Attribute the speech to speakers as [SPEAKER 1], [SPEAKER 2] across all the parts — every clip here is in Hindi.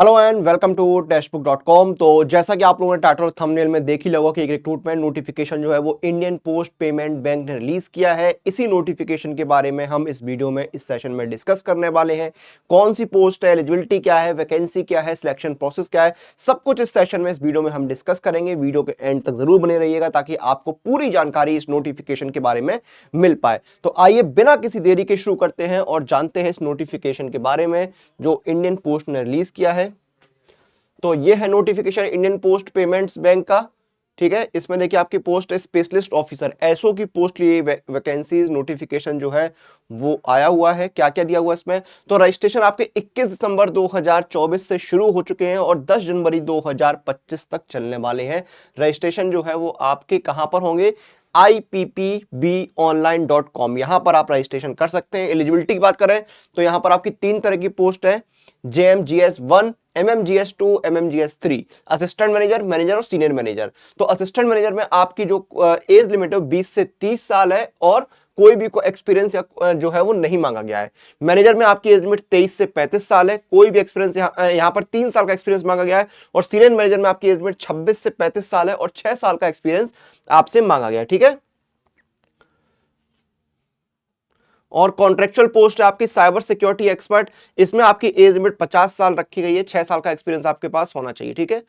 [SPEAKER 1] Hello and welcome to Testbook dot com. तो जैसा कि आप लोगों ने टाइटल और थंबनेल में देख ही लगा कि एक रिक्रूटमेंट नोटिफिकेशन जो है वो इंडियन पोस्ट पेमेंट बैंक ने रिलीज किया है। इसी नोटिफिकेशन के बारे में हम इस वीडियो में इस सेशन में डिस्कस करने वाले हैं। कौन सी पोस्ट है, एलिजिबिलिटी क्या है, वैकेंसी क्या है, सिलेक्शन प्रोसेस क्या है, सब कुछ इस सेशन में इस वीडियो में हम डिस्कस करेंगे। वीडियो के एंड तक जरूर बने रहिएगा ताकि आपको पूरी जानकारी इस नोटिफिकेशन के बारे में मिल पाए। तो आइए बिना किसी देरी के शुरू करते हैं और जानते हैं इस नोटिफिकेशन के बारे में जो इंडियन पोस्ट ने रिलीज किया है। तो ये है notification Indian post payments bank का। ठीक है, इसमें देखिए आपकी पोस्ट है स्पेशलिस्ट ऑफिसर, एसओ की पोस्ट लिए वैकेंसीज नोटिफिकेशन जो है वो आया हुआ है। क्या क्या दिया हुआ इसमें, तो रजिस्ट्रेशन आपके 21 दिसंबर 2024 से शुरू हो चुके हैं और 10 जनवरी 2025 तक चलने वाले हैं। रजिस्ट्रेशन जो है वो आपके कहां पर होंगे, IPPBonline.com, यहां पर आप रजिस्ट्रेशन कर सकते हैं। एलिजिबिलिटी की बात करें तो यहां पर आपकी 3 तरह की पोस्ट है, JMGS1, MMGS2, MMGS3, assistant manager, manager और सीनियर मैनेजर। तो असिस्टेंट मैनेजर में आपकी जो एज लिमिट है 20 से 30 साल है और कोई भी एक्सपीरियंस या जो है वो नहीं मांगा गया है। मैनेजर में आपकी एज लिमिट 23 से 35 साल है, कोई भी एक्सपीरियंस यहाँ पर 3 साल का एक्सपीरियंस मांगा गया है। और सीनियर मैनेजर में आपकी एज लिमिट 26 से 35 साल है और 6 साल का एक्सपीरियंस आपसे मांगा गया है। ठीक है, और कॉन्ट्रेक्चुअल पोस्ट है आपकी साइबर सिक्योरिटी एक्सपर्ट, इसमें आपकी एज लिमिट 50 साल रखी गई है, 6 साल का एक्सपीरियंस आपके पास होना चाहिए। ठीक है,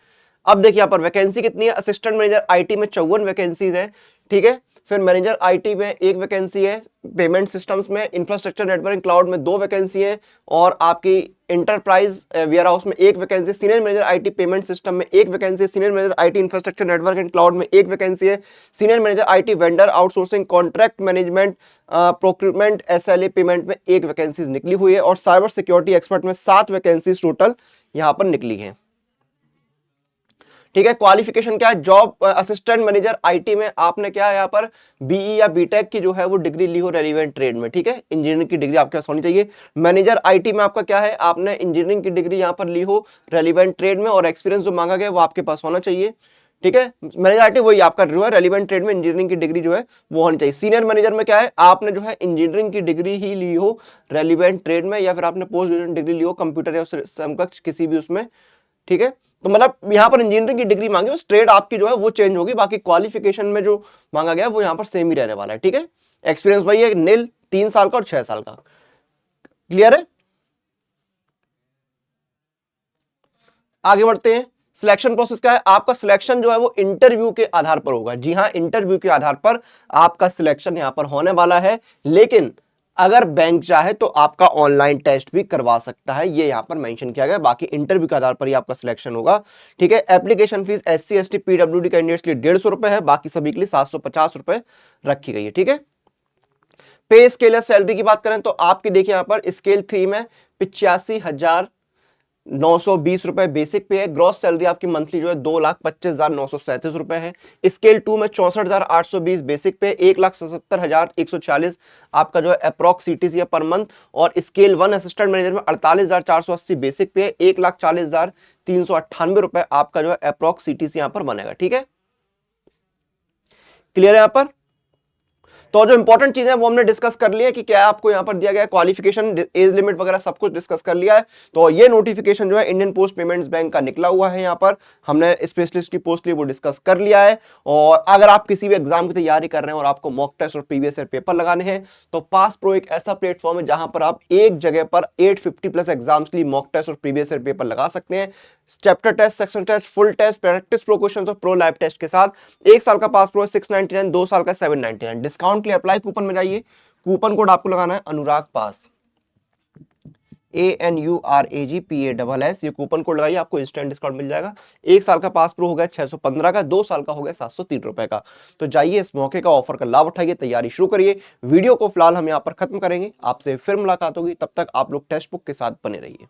[SPEAKER 1] अब देखिए यहां पर वैकेंसी कितनी है, असिस्टेंट मैनेजर आईटी में 54 वैकेंसीज है। ठीक है, फिर मैनेजर आईटी में 1 वैकेंसी है, पेमेंट सिस्टम्स में, इंफ्रास्ट्रक्चर नेटवर्क क्लाउड में 2 वैकेंसी है और आपकी इंटरप्राइज वेयर हाउस में 1 vacancy, senior manager IT payment system में 1 vacancy, senior manager IT infrastructure network and cloud में 1 वैकेंसी है, senior manager IT vendor outsourcing contract management procurement SLA payment में 1 वैकेंसीज निकली हुई है और साइबर सिक्योरिटी एक्सपर्ट में 7 वैकेंसीज टोटल यहां पर निकली है। ठीक है, क्वालिफिकेशन क्या है, जॉब असिस्टेंट मैनेजर आईटी में आपने क्या है यहाँ पर बीई या बीटेक की जो है वो डिग्री ली हो रेलिवेंट ट्रेड में। ठीक है, इंजीनियरिंग की डिग्री आपके पास होनी चाहिए। मैनेजर आईटी में आपका क्या है, आपने इंजीनियरिंग की डिग्री यहाँ पर ली हो रेलिवेंट ट्रेड में और एक्सपीरियंस जो मांगा गया वो आपके पास होना चाहिए। ठीक है, मैनेजर आईटी वही आपका जो है रेलिवेंट ट्रेड में इंजीनियरिंग की डिग्री जो है वो होनी चाहिए। सीनियर मैनेजर में क्या है, आपने जो है इंजीनियरिंग की डिग्री ही ली हो रेलिवेंट ट्रेड में या फिर आपने पोस्ट ग्रेजुएशन डिग्री ली हो कंप्यूटर या समकक्ष किसी भी उसमें। ठीक है, तो मतलब यहां पर इंजीनियरिंग की डिग्री मांगी, उस ट्रेड आपकी जो है वो चेंज होगी, बाकी क्वालिफिकेशन में जो मांगा गया वो यहां पर सेम ही रहने वाला है। ठीक है, एक्सपीरियंस वही है, नील 3 साल का और 6 साल का। क्लियर है, आगे बढ़ते हैं। सिलेक्शन प्रोसेस क्या है, आपका सिलेक्शन जो है वो इंटरव्यू के आधार पर होगा। जी हां, इंटरव्यू के आधार पर आपका सिलेक्शन यहां पर होने वाला है, लेकिन अगर बैंक चाहे तो आपका ऑनलाइन टेस्ट भी करवा सकता है, ये यहां पर मेंशन किया गया। बाकी इंटरव्यू के आधार पर ही आपका सिलेक्शन होगा। ठीक है, application fees SC ST PWD candidates के लिए 150 रुपए है, बाकी सभी के लिए 750 रुपए रखी गई है। ठीक है, पे स्केल या सैलरी की बात करें तो आपकी देखिए यहां पर स्केल 3 में 85,920 रुपए बेसिक पे है। ग्रॉस सैलरी आपकी मंथली जो है 2,25,937 रुपए है। स्केल 2 में 64,820 बेसिक पे, 1,77,140 आपका जो है अप्रॉक्स CTC है पर मंथ। और स्केल 1 असिस्टेंट मैनेजर में 48,480 बेसिक पे, 1,40,398 रुपए आपका जो है अप्रॉक्स CTC यहां पर बनेगा। ठीक है, क्लियर है यहां पर। तो जो इंपॉर्टेंट चीज है वो हमने डिस्कस कर लिया है कि क्या आपको यहां पर दिया गया है, क्वालिफिकेशन, एज लिमिट वगैरह सब कुछ डिस्कस कर लिया है। तो ये नोटिफिकेशन जो है इंडियन पोस्ट पेमेंट्स बैंक का निकला हुआ है, यहां पर हमने स्पेशलिस्ट की पोस्ट ली वो डिस्कस कर लिया है। और अगर आप किसी भी एग्जाम की तैयारी कर रहे हैं और आपको मॉक टेस्ट और प्रीवियस ईयर पेपर लगाने हैं तो पास प्रो एक ऐसा प्लेटफॉर्म है जहां पर आप एक जगह पर 850+ एग्जाम्स के लिए मॉक टेस्ट और प्रीवियस ईयर पेपर लगा सकते हैं। Chapter test, section test, full test, practice pro questions और प्रो लाइव टेस्ट के साथ। 1 साल का पास प्रो 699, 2 साल का 799। डिस्काउंट के लिए अप्लाई कूपन में जाइए, कूपन कोड आपको लगाना है अनुराग पास, ANURAGPASS, ये कूपन कोड लगाइए, आपको इंस्टेंट डिस्काउंट मिल जाएगा। 1 साल का पास प्रो हो गया 615 का, 2 साल का हो गया 703 रुपए का। तो जाइए इस मौके का, ऑफर का लाभ उठाइए, तैयारी शुरू करिए। वीडियो को फिलहाल हम यहां पर खत्म करेंगे, आपसे फिर मुलाकात होगी, तब तक आप लोग टेक्स्ट बुक के साथ बने रहिए।